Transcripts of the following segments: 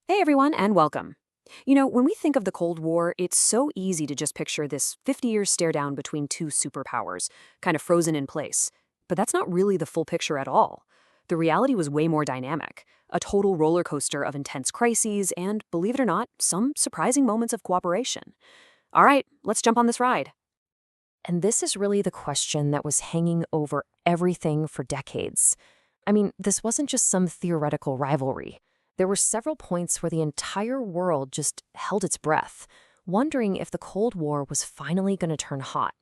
Hey everyone, and welcome. When we think of the Cold War, it's so easy to just picture this 50-year stare down between two superpowers, kind of frozen in place. But that's not really the full picture at all. The reality was way more dynamic, a total roller coaster of intense crises and, believe it or not, some surprising moments of cooperation. All right, let's jump on this ride. And this is really the question that was hanging over everything for decades. I mean, this wasn't just some theoretical rivalry. There were several points where the entire world just held its breath, wondering if the Cold War was finally going to turn hot.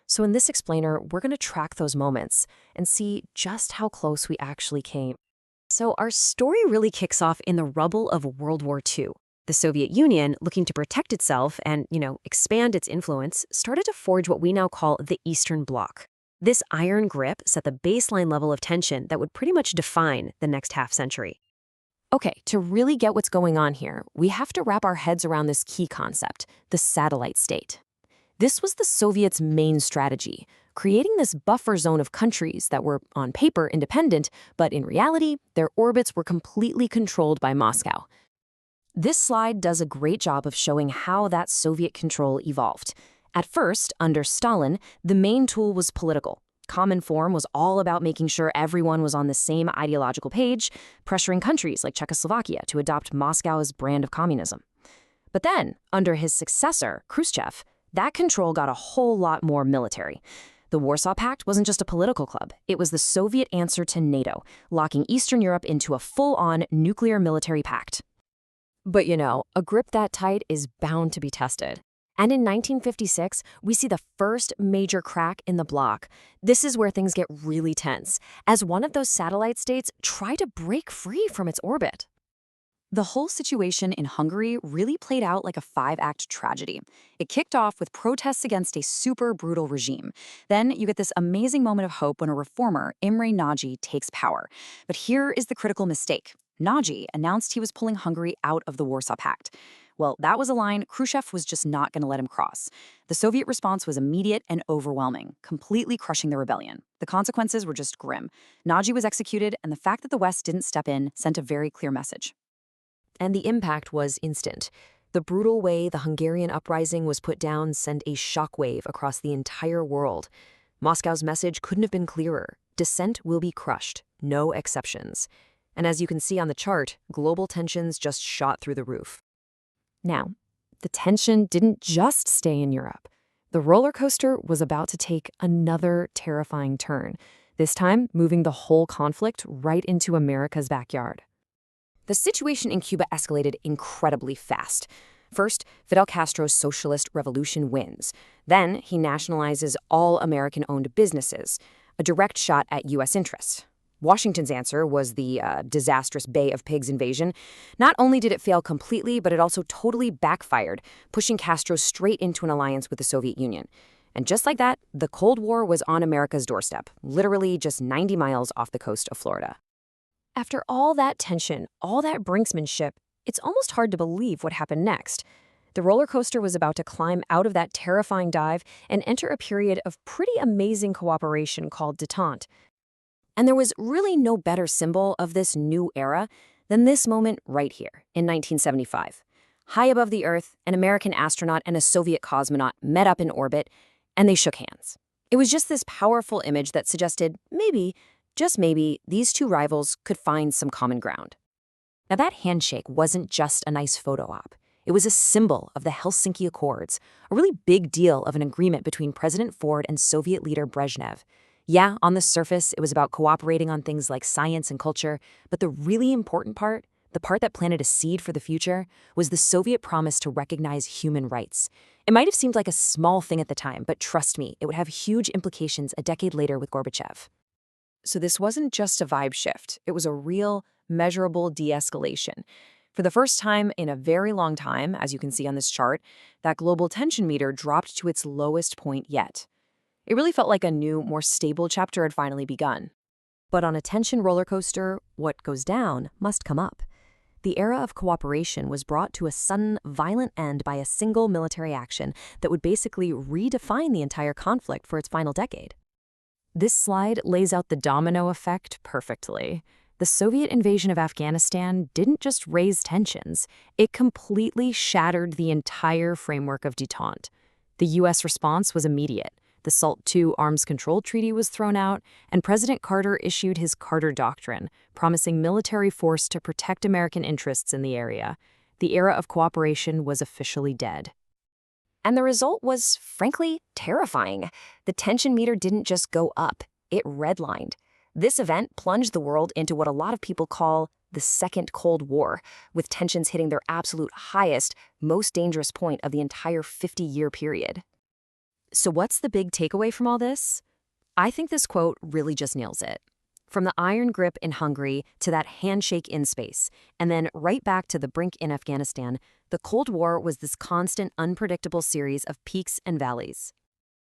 So in this explainer, we're going to track those moments and see just how close we actually came. So our story really kicks off in the rubble of World War II. The Soviet Union, looking to protect itself and, expand its influence, started to forge what we now call the Eastern Bloc. This iron grip set the baseline level of tension that would pretty much define the next half-century. Okay, to really get what's going on here, we have to wrap our heads around this key concept, the satellite state. This was the Soviets' main strategy, creating this buffer zone of countries that were, on paper, independent, but in reality, their orbits were completely controlled by Moscow. This slide does a great job of showing how that Soviet control evolved. At first, under Stalin, the main tool was political. Common Form was all about making sure everyone was on the same ideological page, pressuring countries like Czechoslovakia to adopt Moscow's brand of communism. But then, under his successor, Khrushchev, that control got a whole lot more military. The Warsaw Pact wasn't just a political club. It was the Soviet answer to NATO, locking Eastern Europe into a full-on nuclear military pact. But a grip that tight is bound to be tested. And in 1956, we see the first major crack in the bloc. This is where things get really tense, as one of those satellite states try to break free from its orbit. The whole situation in Hungary really played out like a five-act tragedy. It kicked off with protests against a super brutal regime. Then you get this amazing moment of hope when a reformer, Imre Nagy, takes power. But here is the critical mistake. Nagy announced he was pulling Hungary out of the Warsaw Pact. Well, that was a line Khrushchev was just not going to let him cross. The Soviet response was immediate and overwhelming, completely crushing the rebellion. The consequences were just grim. Nagy was executed, and the fact that the West didn't step in sent a very clear message. And the impact was instant. The brutal way the Hungarian uprising was put down sent a shockwave across the entire world. Moscow's message couldn't have been clearer. Dissent will be crushed, no exceptions. And as you can see on the chart, global tensions just shot through the roof. Now, the tension didn't just stay in Europe. The roller coaster was about to take another terrifying turn, this time moving the whole conflict right into America's backyard. The situation in Cuba escalated incredibly fast. First, Fidel Castro's socialist revolution wins. Then he nationalizes all American-owned businesses, a direct shot at U.S. interests. Washington's answer was the disastrous Bay of Pigs invasion. Not only did it fail completely, but it also totally backfired, pushing Castro straight into an alliance with the Soviet Union. And just like that, the Cold War was on America's doorstep, literally just 90 miles off the coast of Florida. After all that tension, all that brinksmanship, it's almost hard to believe what happened next. The roller coaster was about to climb out of that terrifying dive and enter a period of pretty amazing cooperation called détente. And there was really no better symbol of this new era than this moment right here in 1975. High above the Earth, an American astronaut and a Soviet cosmonaut met up in orbit, and they shook hands. It was just this powerful image that suggested maybe, just maybe, these two rivals could find some common ground. Now that handshake wasn't just a nice photo op. It was a symbol of the Helsinki Accords, a really big deal of an agreement between President Ford and Soviet leader Brezhnev. Yeah, on the surface, it was about cooperating on things like science and culture, but the really important part, the part that planted a seed for the future, was the Soviet promise to recognize human rights. It might have seemed like a small thing at the time, but trust me, it would have huge implications a decade later with Gorbachev. So this wasn't just a vibe shift. It was a real, measurable de-escalation. For the first time in a very long time, as you can see on this chart, that global tension meter dropped to its lowest point yet. It really felt like a new, more stable chapter had finally begun. But on a tension roller coaster, what goes down must come up. The era of cooperation was brought to a sudden, violent end by a single military action that would basically redefine the entire conflict for its final decade. This slide lays out the domino effect perfectly. The Soviet invasion of Afghanistan didn't just raise tensions, it completely shattered the entire framework of détente. The U.S. response was immediate. The SALT II arms control treaty was thrown out, and President Carter issued his Carter Doctrine, promising military force to protect American interests in the area. The era of cooperation was officially dead. And the result was, frankly, terrifying. The tension meter didn't just go up, it redlined. This event plunged the world into what a lot of people call the Second Cold War, with tensions hitting their absolute highest, most dangerous point of the entire 50-year period. So what's the big takeaway from all this? I think this quote really just nails it. From the iron grip in Hungary to that handshake in space, and then right back to the brink in Afghanistan, the Cold War was this constant, unpredictable series of peaks and valleys.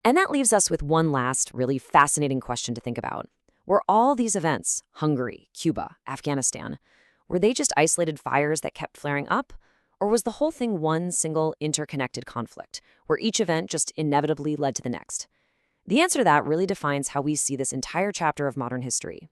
And that leaves us with one last, really fascinating question to think about. Were all these events, Hungary, Cuba, Afghanistan, were they just isolated fires that kept flaring up? Or was the whole thing one single interconnected conflict, where each event just inevitably led to the next? The answer to that really defines how we see this entire chapter of modern history.